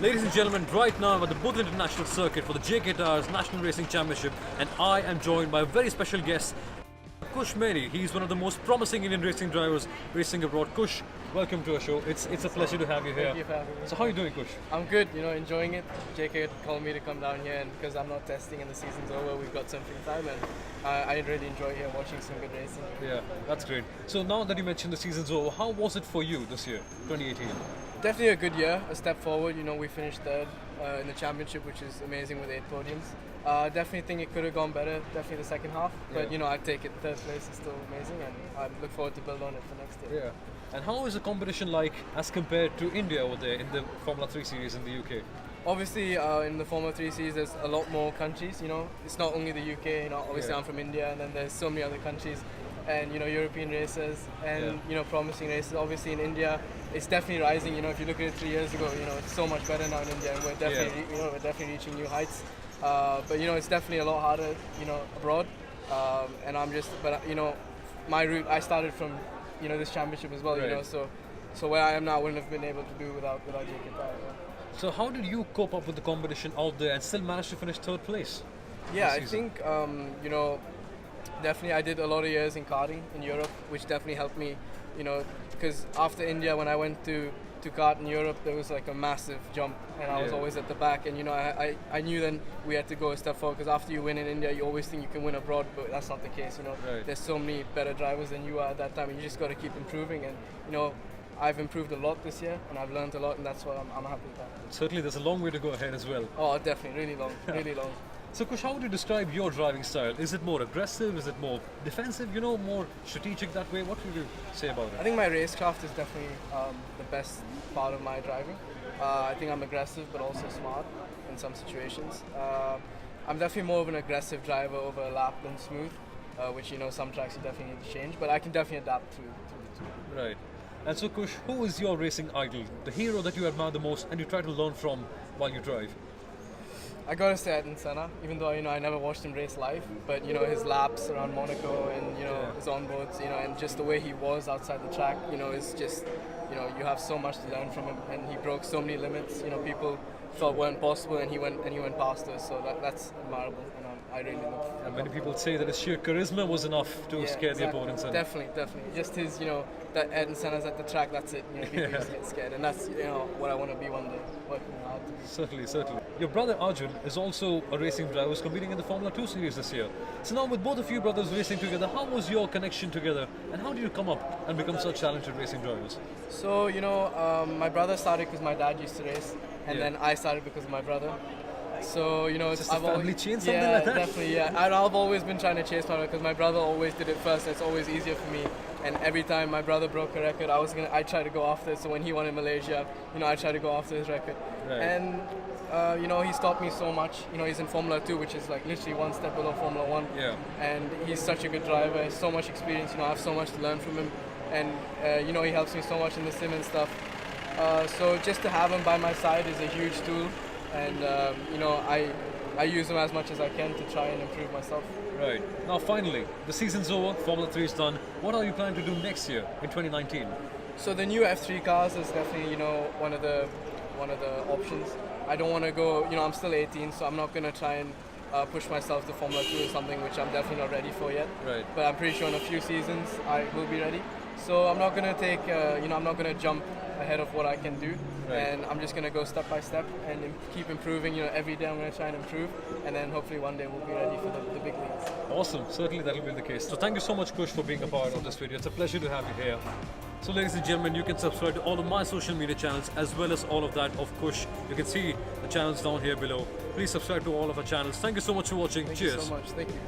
Ladies and gentlemen, right now I'm at the Booth International Circuit for the JKNRC National Racing Championship, and I am joined by a very special guest, Kush Maini. He's one of the most promising Indian racing drivers racing abroad. Kush, welcome to our show. It's a pleasure to have you here. Thank you for having me. So how are you doing, Kush? I'm good, enjoying it. JK called me to come down here, and because I'm not testing and the season's over, we've got some free time, and I really enjoy here watching some good racing. Yeah, that's great. So now that you mentioned the season's over, how was it for you this year, 2018? Definitely a good year, a step forward. We finished third in the championship, which is amazing with 8 podiums. Definitely think it could have gone better, definitely the second half, but I'd take it. Third place is still amazing, and I look forward to build on it for next year. Yeah. And how is the competition like as compared to India over there in the Formula 3 series in the UK? Obviously, in the Formula 3 series, there's a lot more countries. It's not only the UK. Obviously, I'm from India, and then there's so many other countries, and European racers, and promising races. Obviously, in India, it's definitely rising. If you look at it 3 years ago, it's so much better now in India, and we're definitely, we're definitely reaching new heights. But it's definitely a lot harder, abroad. And my route, I started from, this championship as well. Right. So where I am now, I wouldn't have been able to do without JK. So how did you cope up with the competition out there and still manage to finish third place? Yeah, I think, definitely I did a lot of years in karting in Europe, which definitely helped me, because after India, when I went to kart in Europe, there was like a massive jump, and I was always at the back, and I knew then we had to go a step forward, because after you win in India, you always think you can win abroad, but that's not the case. Right. There's so many better drivers than you are at that time, and you just got to keep improving, and I've improved a lot this year, and I've learned a lot, and that's what I'm happy with that. Certainly there's a long way to go ahead as well. Oh, definitely, really long, really long. So Kush, how would you describe your driving style? Is it more aggressive? Is it more defensive? More strategic that way? What would you say about it? I think my racecraft is definitely the best part of my driving. I think I'm aggressive but also smart in some situations. I'm definitely more of an aggressive driver over a lap than smooth, which some tracks you definitely need to change, but I can definitely adapt through the two. Right. And so Kush, who is your racing idol? The hero that you admire the most and you try to learn from while you drive? I gotta say Ayrton Senna, even though I never watched him race live, but his laps around Monaco and his onboards, and just the way he was outside the track, is just you have so much to learn from him, and he broke so many limits. People thought weren't possible, and he went past us. So that's admirable, and I really look. And many people say that his sheer charisma was enough to scare the opponents. Definitely. Just his, that Ayrton Senna's at the track. That's it. People just get scared, and that's what I want to be one day, working hard. Certainly. Your brother Arjun is also a racing driver who's competing in the Formula 2 series this year. So now with both of you brothers racing together, how was your connection together, and how did you come up and become such talented racing drivers? So my brother started because my dad used to race, and then I started because of my brother. So it's just a family chain, something like that. Definitely, yeah. And I've always been trying to chase my brother because my brother always did it first. And it's always easier for me. And every time my brother broke a record, I tried to go after it. So when he won in Malaysia, I tried to go after his record. Right. And he's taught me so much. He's in Formula 2, which is like literally one step below Formula 1. Yeah. And he's such a good driver. He has so much experience. I have so much to learn from him. And he helps me so much in the sim and stuff. So just to have him by my side is a huge tool. And I use them as much as I can to try and improve myself. Right. Now finally, the season's over, Formula 3 is done. What are you planning to do next year in 2019? So the new F3 cars is definitely, one of the options. I don't want to go, I'm still 18, so I'm not going to try and push myself to Formula 2 or something, which I'm definitely not ready for yet. Right. But I'm pretty sure in a few seasons I will be ready. So I'm not going to take, I'm not going to jump ahead of what I can do. Right. And I'm just going to go step by step and keep improving. Every day I'm going to try and improve, and then hopefully one day we'll be ready for the big leagues. Awesome, certainly that will be the case. So thank you so much, Kush, for being a part of this video. It's a pleasure to have you here. So ladies and gentlemen, you can subscribe to all of my social media channels as well as all of that of Kush. You can see the channels down here below. Please subscribe to all of our channels. Thank you so much for watching. Thank Cheers. you so much. Thank you.